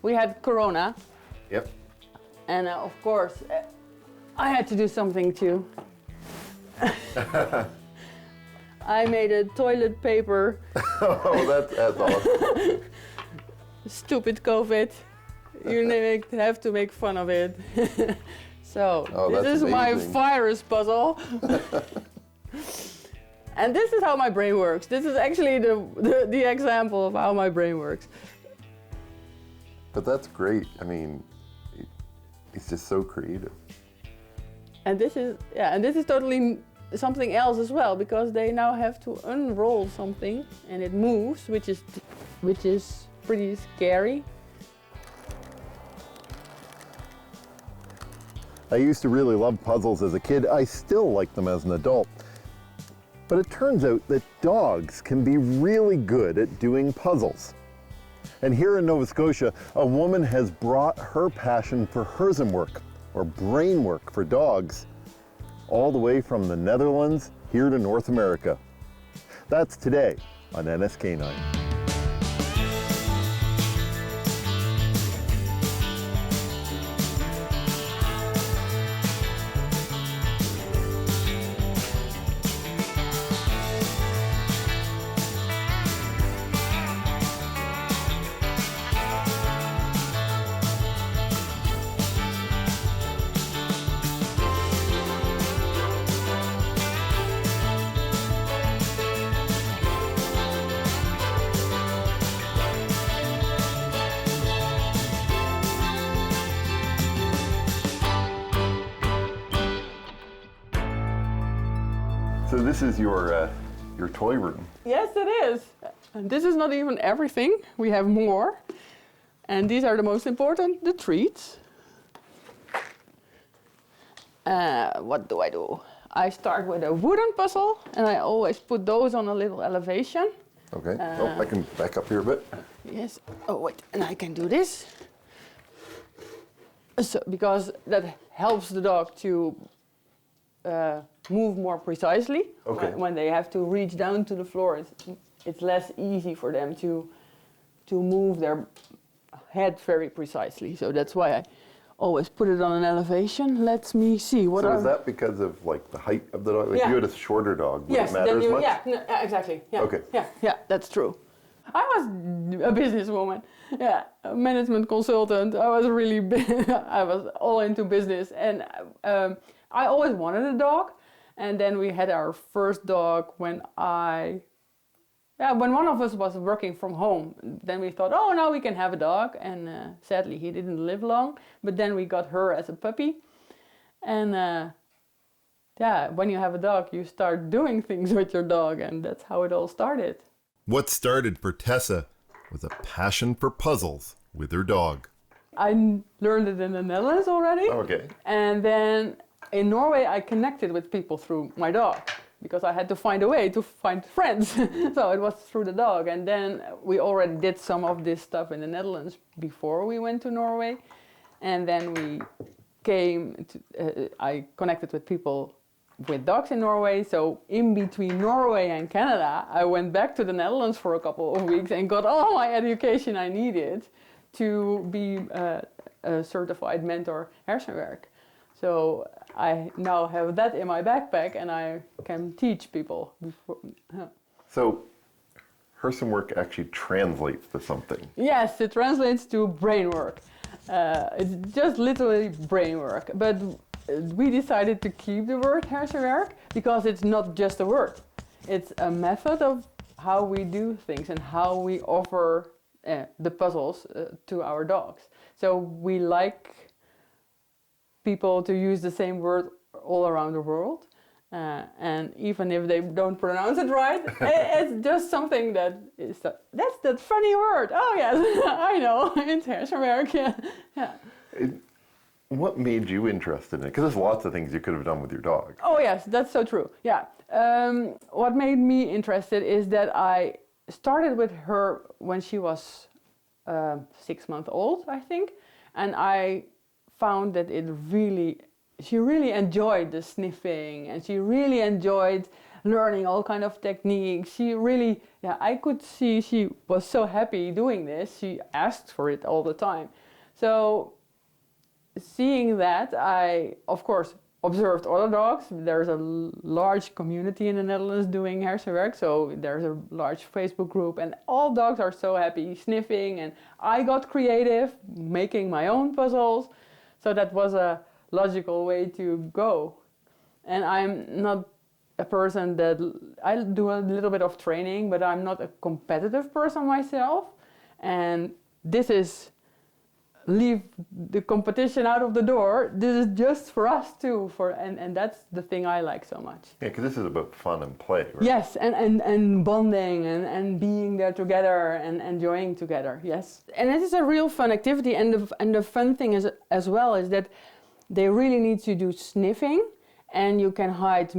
we had Corona. Yep. And of course, I had to do something too. I made a toilet paper. Oh, that's awesome. Stupid COVID. You have to make fun of it. So, this is my virus puzzle. And this is how my brain works. This is actually the example of how my brain works. But that's great. I mean, it's just so creative. And this is totally something else as well, because they now have to unroll something and it moves, which is pretty scary. I used to really love puzzles as a kid. I still like them as an adult. But it turns out that dogs can be really good at doing puzzles. And here in Nova Scotia, a woman has brought her passion for Hersenwerk, or brain work for dogs, all the way from the Netherlands here to North America. That's today on NSK9. So this is your toy room. Yes, it is. And this is not even everything. We have more. And these are the most important, the treats. What do? I start with a wooden puzzle, and I always put those on a little elevation. Okay. I can back up here a bit. Yes. Oh, wait. And I can do this. So, because that helps the dog to move more precisely. Okay. When they have to reach down to the floor, it's less easy for them to move their head very precisely. So that's why I always put it on an elevation. Let me see. What So is that because of like the height of the dog? Like Yeah. you had a shorter dog, would Yes, it matter as much? Yeah, no, exactly. Yeah. Okay. Yeah, that's true. I was a businesswoman, a management consultant. I was really I was all into business, and I always wanted a dog. And then we had our first dog when one of us was working from home. Then we thought, oh, now we can have a dog. And sadly, he didn't live long. But then we got her as a puppy. And when you have a dog, you start doing things with your dog. And that's how it all started. What started for Tessa was a passion for puzzles with her dog. I learned it in the Netherlands already. Okay. And then in Norway, I connected with people through my dog, because I had to find a way to find friends. So it was through the dog. And then we already did some of this stuff in the Netherlands before we went to Norway. And then we I connected with people with dogs in Norway. So in between Norway and Canada, I went back to the Netherlands for a couple of weeks and got all my education I needed to be a certified mentor Hersenwerk. So I now have that in my backpack and I can teach people. So Hersenwerk actually translates to something. Yes, it translates to brain work. It's just literally brain work. But we decided to keep the word Hersenwerk because it's not just a word. It's a method of how we do things and how we offer the puzzles to our dogs. So we like people to use the same word all around the world. And even if they don't pronounce it right, it's just something that is, that's that funny word. Oh yes, I know, it's Hersenwerk, yeah. What made you interested in it? Because there's lots of things you could have done with your dog. Oh yes, that's so true, yeah. What made me interested is that I started with her when she was 6 months old, I think, and I found that she really enjoyed the sniffing, and she really enjoyed learning all kind of techniques. She really, yeah, I could see she was so happy doing this. She asked for it all the time. So seeing that, I, of course, observed other dogs. There's a large community in the Netherlands doing Hersenwerk, so there's a large Facebook group, and all dogs are so happy sniffing, and I got creative, making my own puzzles, so that was a logical way to go. And I'm not a person that, I do a little bit of training, but I'm not a competitive person myself, and this is leave the competition out of the door. This is just for us too, and that's the thing I like so much. Yeah, because this is about fun and play, right? Yes, and bonding and being there together and enjoying together, yes. And it is a real fun activity, and the fun thing is as well is that they really need to do sniffing, and you can hide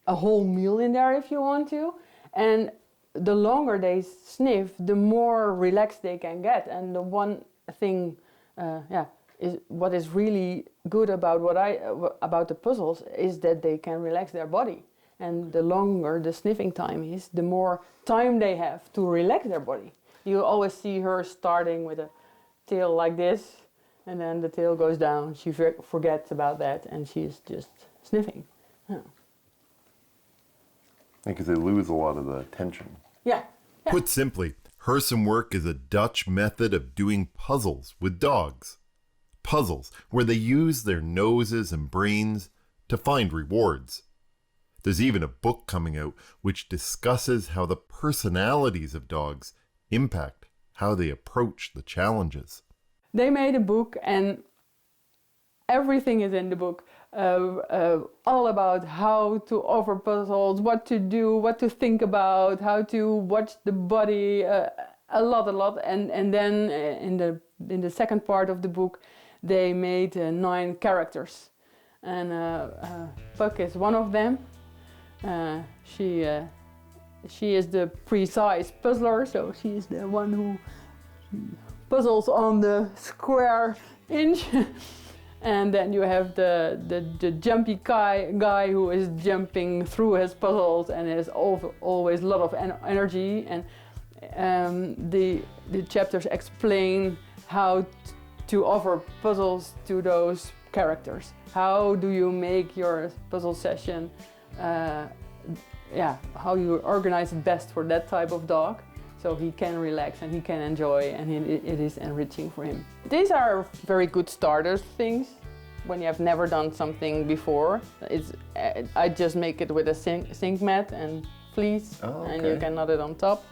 a whole meal in there if you want to, and the longer they sniff, the more relaxed they can get. And the one thing is what is really good about about the puzzles is that they can relax their body, and the longer the sniffing time is, the more time they have to relax their body. You always see her starting with a tail like this, and then the tail goes down. She forgets about that, and she's just sniffing. Yeah. Because they lose a lot of the tension. Yeah. Put simply, Hersenwerk is a Dutch method of doing puzzles with dogs. Puzzles where they use their noses and brains to find rewards. There's even a book coming out which discusses how the personalities of dogs impact how they approach the challenges. They made a book, and everything is in the book. All about how to offer puzzles, what to do, what to think about, how to watch the body, a lot. And then in the second part of the book, they made 9 characters, and Puck is one of them. She is the precise puzzler, so she is the one who puzzles on the square inch. And then you have the jumpy guy who is jumping through his puzzles and has always a lot of energy. And the chapters explain how to offer puzzles to those characters. How do you make your puzzle session? How you organize it best for that type of dog, so he can relax and he can enjoy, and it is enriching for him. These are very good starter things when you have never done something before. I just make it with a sink mat and fleece, and you can knot it on top.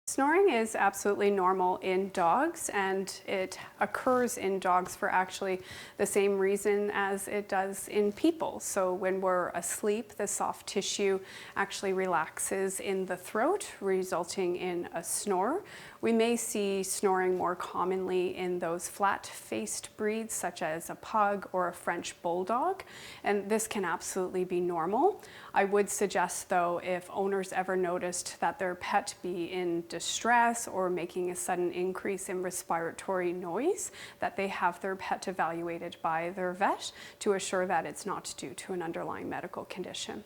Snoring is absolutely normal in dogs, and it occurs in dogs for actually the same reason as it does in people. So when we're asleep, the soft tissue actually relaxes in the throat, resulting in a snore. We may see snoring more commonly in those flat-faced breeds, such as a pug or a French bulldog, and this can absolutely be normal. I would suggest, though, if owners ever noticed that their pet be in distress or making a sudden increase in respiratory noise, that they have their pet evaluated by their vet to assure that it's not due to an underlying medical condition.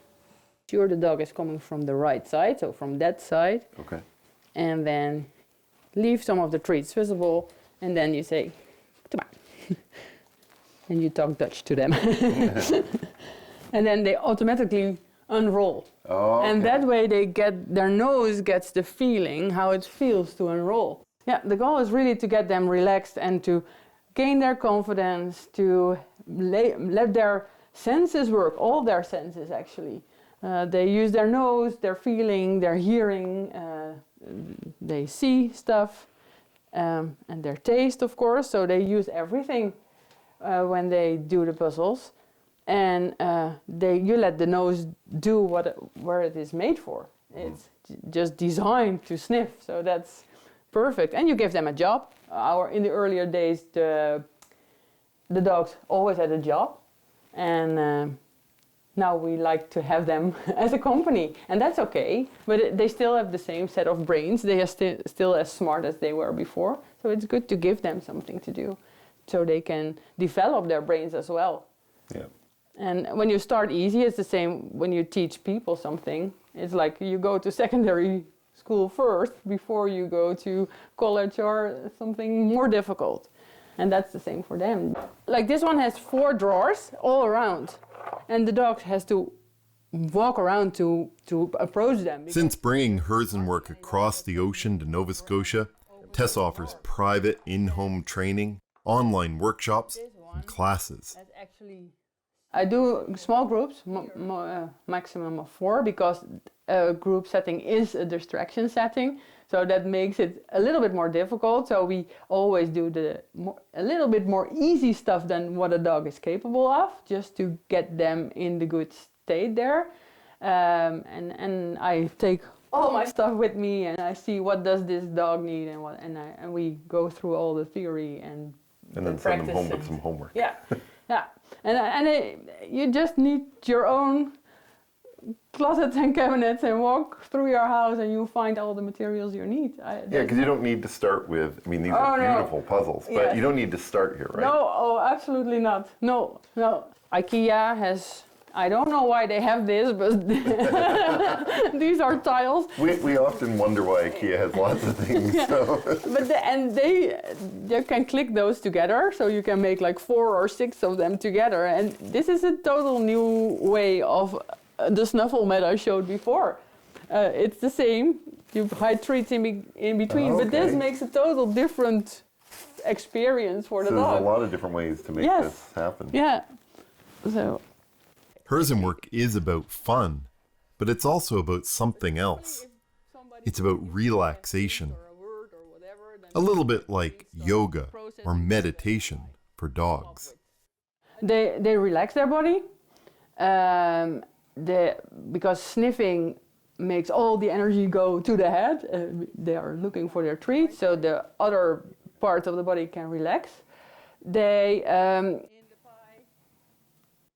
Sure, the dog is coming from the right side, so from that side. Okay. And then leave some of the treats visible, and then you say, "Come on," and you talk Dutch to them. And then they automatically unroll. Oh, okay. And that way their nose gets the feeling how it feels to unroll. Yeah, the goal is really to get them relaxed and to gain their confidence, to let their senses work, all their senses actually. They use their nose, their feeling, their hearing, they see stuff, and their taste, of course, so they use everything when they do the puzzles. And you let the nose do where it is made for. It's just designed to sniff, so that's perfect. And you give them a job. In the earlier days, the dogs always had a job, and now we like to have them as a company, and that's okay. But they still have the same set of brains. They are still as smart as they were before. So it's good to give them something to do, so they can develop their brains as well. Yeah. And when you start easy, it's the same when you teach people something. It's like you go to secondary school first before you go to college or something more difficult. And that's the same for them. Like this one has 4 drawers all around, and the dog has to walk around to approach them. Since bringing Hersenwerk across the ocean to Nova Scotia, Tess offers private in-home training, online workshops, and classes. I do small groups, maximum of 4, because a group setting is a distraction setting. So that makes it a little bit more difficult. So we always do a little bit more easy stuff than what a dog is capable of, just to get them in the good state there. And I take all my stuff with me, and I see what does this dog need, and we go through all the theory and then send them home with some homework. Yeah, yeah. You just need your own closets and cabinets and walk through your house and you find all the materials you need. Yeah, because you don't need to start with, I mean, these are beautiful puzzles, but yes. you don't need to start here, right? No, oh, absolutely not. No, no. IKEA has, I don't know why they have this, but these are tiles. We often wonder why IKEA has lots of things. Yeah. So. But you can click those together, so you can make like 4 or 6 of them together. And this is a total new way of the snuffle mat I showed before. It's the same. You hide treats in between, but this makes a total different experience for the dog. There's a lot of different ways to make this happen. Yeah. So. Hersenwerk is about fun, but it's also about something else. It's about relaxation. A little bit like yoga or meditation for dogs. They relax their body. Because sniffing makes all the energy go to the head. They are looking for their treats, so the other parts of the body can relax. They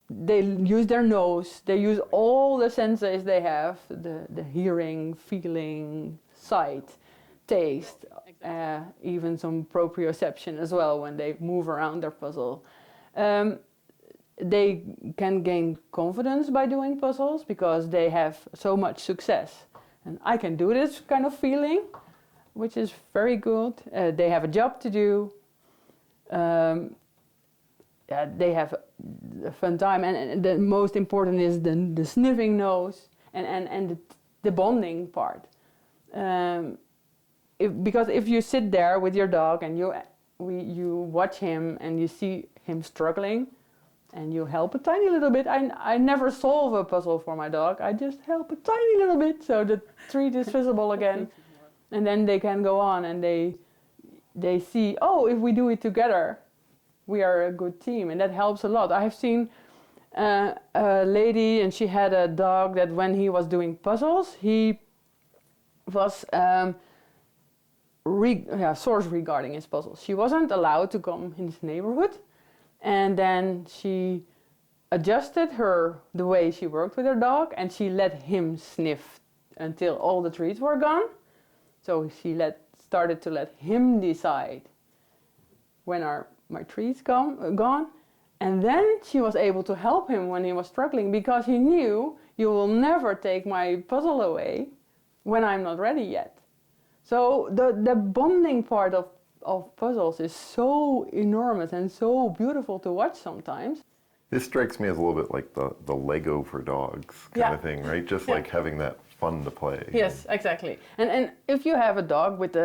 use their nose. They use all the senses they have: the hearing, feeling, sight, taste, even some proprioception as well when they move around their puzzle. They can gain confidence by doing puzzles because they have so much success. And I can do this kind of feeling, which is very good. They have a job to do. They have a fun time. And the most important is the sniffing nose and the bonding part. Because if you sit there with your dog and you watch him and you see him struggling, and you help a tiny little bit. I never solve a puzzle for my dog. I just help a tiny little bit so the treat is visible again. And then they can go on and they see, oh, if we do it together, we are a good team. And that helps a lot. I have seen a lady, and she had a dog that when he was doing puzzles, he was source regarding his puzzles. She wasn't allowed to come in his neighborhood. And then she adjusted the way she worked with her dog, and she let him sniff until all the treats were gone. So she started to let him decide when my treats gone. And then she was able to help him when he was struggling, because he knew, you will never take my puzzle away when I'm not ready yet. So the bonding part of puzzles is so enormous and so beautiful to watch sometimes. This strikes me as a little bit like the Lego for dogs kind of thing, right? Just like having that fun to play. Yes, exactly. And if you have a dog with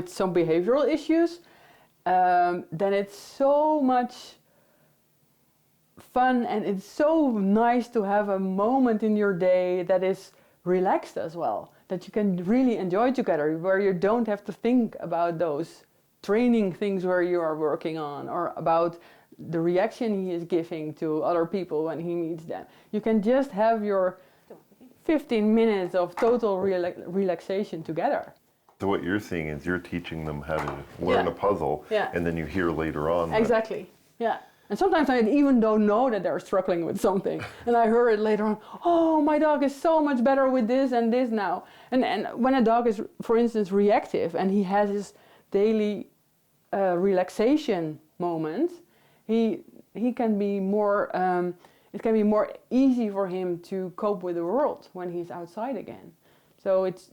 some behavioral issues, then it's so much fun, and it's so nice to have a moment in your day that is relaxed as well, that you can really enjoy together, where you don't have to think about those training things where you are working on, or about the reaction he is giving to other people when he meets them. You can just have your 15 minutes of total relaxation together. So what you're seeing is you're teaching them how to learn a puzzle, and then you hear later on exactly. Yeah. And sometimes I even don't know that they're struggling with something. And I heard it later on, oh, my dog is so much better with this and this now. And when a dog is, for instance, reactive and he has his daily relaxation moments, he can be more, it can be more easy for him to cope with the world when he's outside again. So it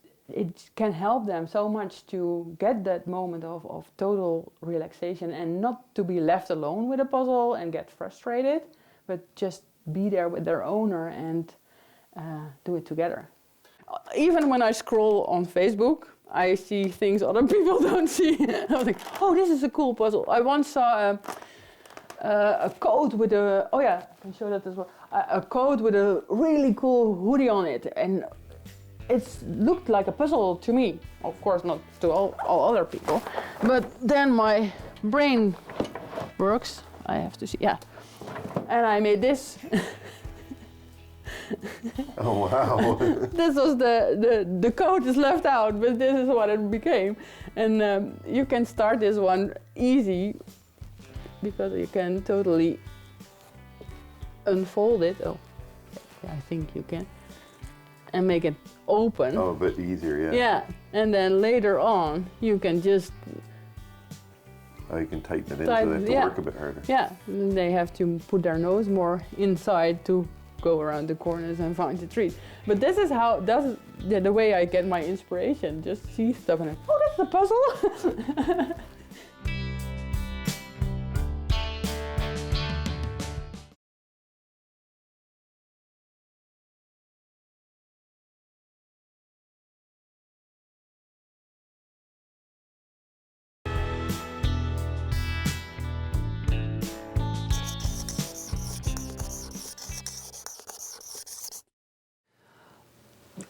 can help them so much to get that moment of total relaxation and not to be left alone with a puzzle and get frustrated, but just be there with their owner and do it together. Even when I scroll on Facebook, I see things other people don't see. I think, oh, this is a cool puzzle. I once saw a coat with a, oh yeah, I can show that as well. A coat with a really cool hoodie on it, and it looked like a puzzle to me. Of course, not to all other people. But then my brain works. I have to see, yeah. And I made this. Oh, wow. This was the code is left out, but this is what it became. And you can start this one easy because you can totally unfold it. Oh, I think you can. And make it open. Oh, a bit easier, yeah. Yeah, and then later on you can just Oh, you can tighten it in so they have to work a bit harder. Yeah, and they have to put their nose more inside to go around the corners and find the treat. But this is how the way I get my inspiration. Just see stuff and oh, that's a puzzle.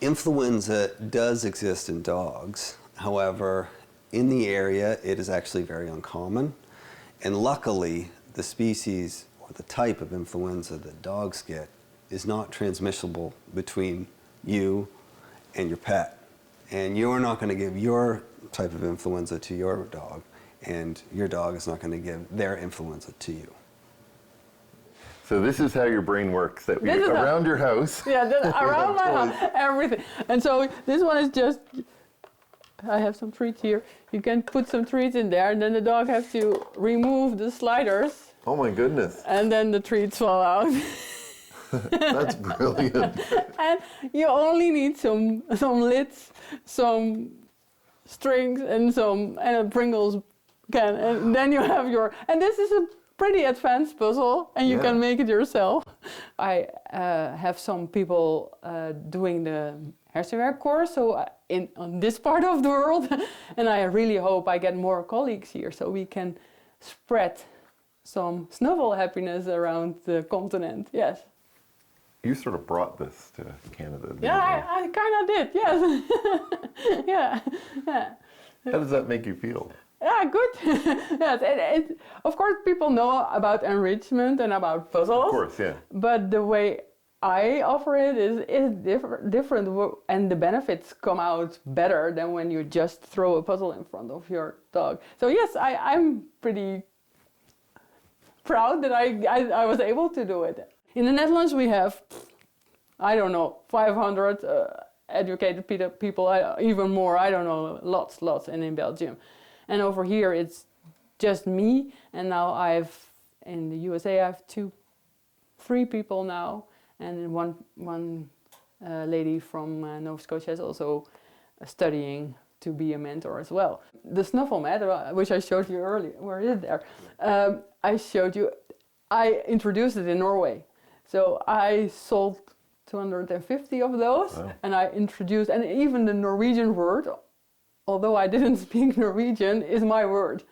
Influenza does exist in dogs. However, in the area, it is actually very uncommon. And luckily, the species or the type of influenza that dogs get is not transmissible between you and your pet. And you're not going to give your type of influenza to your dog, and your dog is not going to give their influenza to you. So this is how your brain works, that around your house. Yeah, around my house, everything. And so this one is just, I have some treats here. You can put some treats in there, and then the dog has to remove the sliders. Oh my goodness. And then the treats fall out. That's brilliant. And you only need some lids, some strings, and a Pringles can, and then you have your. And this is a pretty advanced puzzle, and you can make it yourself. I have some people doing the Hersenwerk course, so on this part of the world, and I really hope I get more colleagues here, so we can spread some snuffle happiness around the continent. Yes. You sort of brought this to Canada. Yeah, I kind of did. Yes. yeah. How does that make you feel? Yeah, good. Yes, of course, people know about enrichment and about puzzles. Of course, yeah. But the way I offer it is different, and the benefits come out better than when you just throw a puzzle in front of your dog. So yes, I'm pretty proud that I was able to do it. In the Netherlands, we have, I don't know, 500 educated people, even more, I don't know, lots, and in Belgium. And over here, it's just me, and now in the USA, I have 3 people now, and one lady from Nova Scotia is also studying to be a mentor as well. The snuffle mat, which I showed you earlier, where is it there? I introduced it in Norway. So I sold 250 of those, wow. And I introduced, and even the Norwegian word, although I didn't speak Norwegian, is my word.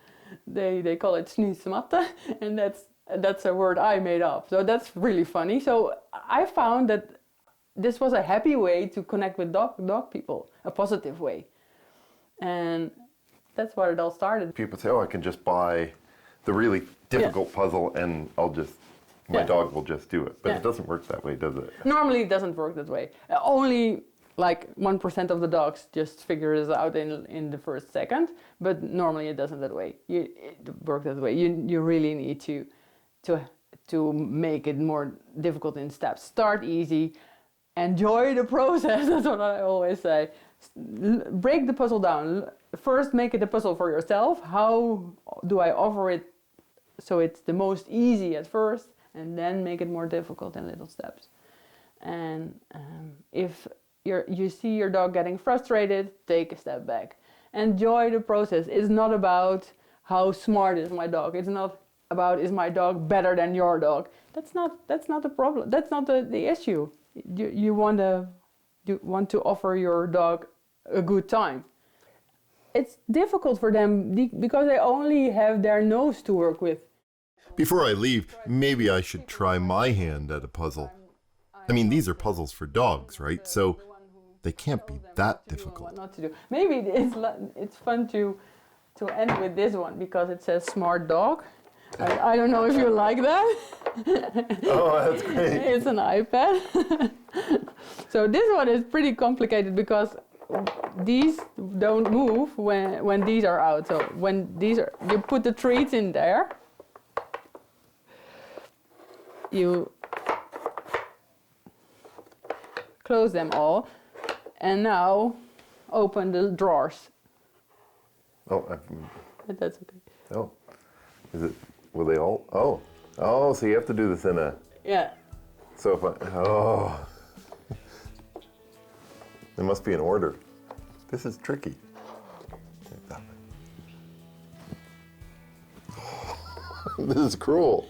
They call it snusematte, and that's a word I made up. So that's really funny. So I found that this was a happy way to connect with dog people, a positive way. And that's where it all started. People say, oh, I can just buy the really difficult puzzle and my dog will just do it. But it doesn't work that way, does it? Normally it doesn't work that way. Only like 1% of the dogs just figure this out in the first second, but normally it doesn't that way. It works that way. You really need to to make it more difficult in steps. Start easy, enjoy the process. That's what I always say. Break the puzzle down. First, make it a puzzle for yourself. How do I offer it so it's the most easy at first, and then make it more difficult in little steps. And if you see your dog getting frustrated, take a step back. Enjoy the process. It's not about how smart is my dog. It's not about is my dog better than your dog. That's not the problem. That's not the issue. You want to offer your dog a good time. It's difficult for them because they only have their nose to work with. Before I leave, maybe I should try my hand at a puzzle. I mean, these are puzzles for dogs, right? So they can't be that difficult. What not to do. Maybe it's fun to end with this one because it says smart dog. I don't know if you like that. Oh, that's great. It's an iPad. So this one is pretty complicated because these don't move when these are out. So when these are, you put the treats in there. You close them all, and now open the drawers. Oh, That's okay. oh, is it? Will they all? Oh, so you have to do this in a. Yeah. So if there must be an order. This is tricky. This is cruel.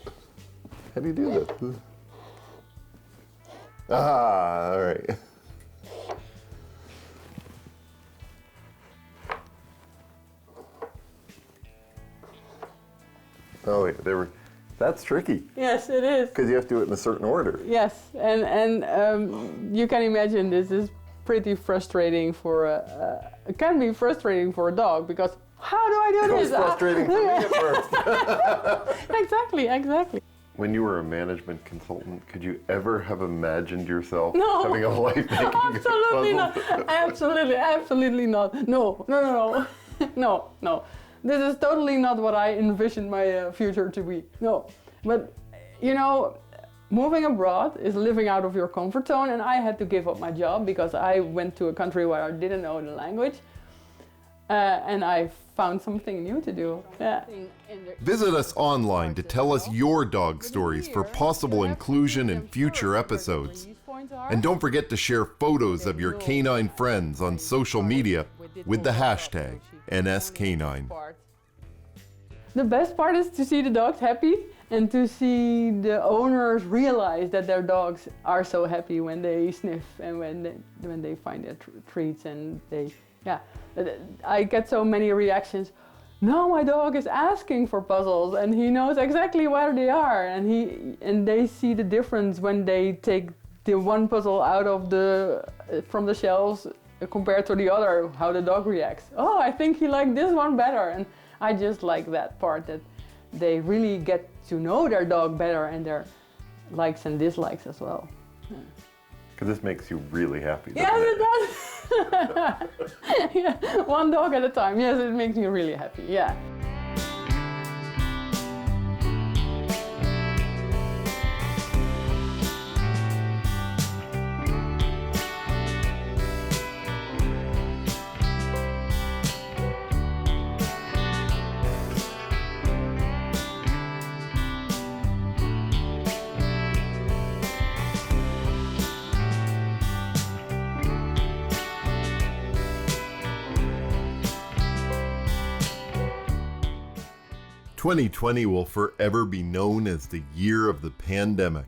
How do you do this? Ah, all right. Oh, wait, that's tricky. Yes, it is. Because you have to do it in a certain order. Yes, and you can imagine this is pretty frustrating for it can be frustrating for a dog because how do I do this? It was frustrating for me at first. Exactly. When you were a management consultant, could you ever have imagined yourself No. having a life making Absolutely not. Absolutely not. No. No. This is totally not what I envisioned my future to be. No. But, moving abroad is living out of your comfort zone, and I had to give up my job because I went to a country where I didn't know the language. And I found something new to do. Yeah. Visit us online to tell us your dog stories for possible inclusion in future episodes. And don't forget to share photos of your canine friends on social media with the hashtag NSK9. The best part is to see the dogs happy and to see the owners realize that their dogs are so happy when they sniff and when they find their treats and I get so many reactions. No, my dog is asking for puzzles and he knows exactly where they are, and they see the difference when they take the one puzzle out of from the shelves compared to the other, how the dog reacts. Oh, I think he liked this one better, and I just like that part that they really get to know their dog better and their likes and dislikes as well. Because this makes you really happy. Yes, it does. Yeah, one dog at a time. Yes, it makes me really happy. Yeah. "2020 will forever be known as the year of the pandemic."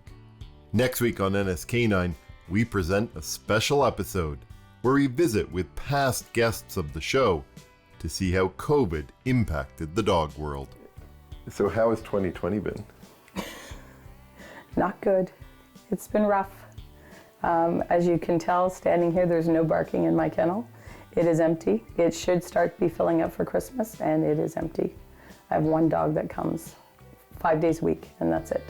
Next week on NSK9, we present a special episode where we visit with past guests of the show to see how COVID impacted the dog world. So how has 2020 been? Not good. It's been rough. As you can tell, standing here, there's no barking in my kennel. It is empty. It should start be filling up for Christmas, and it is empty. I have one dog that comes 5 days a week, and that's it.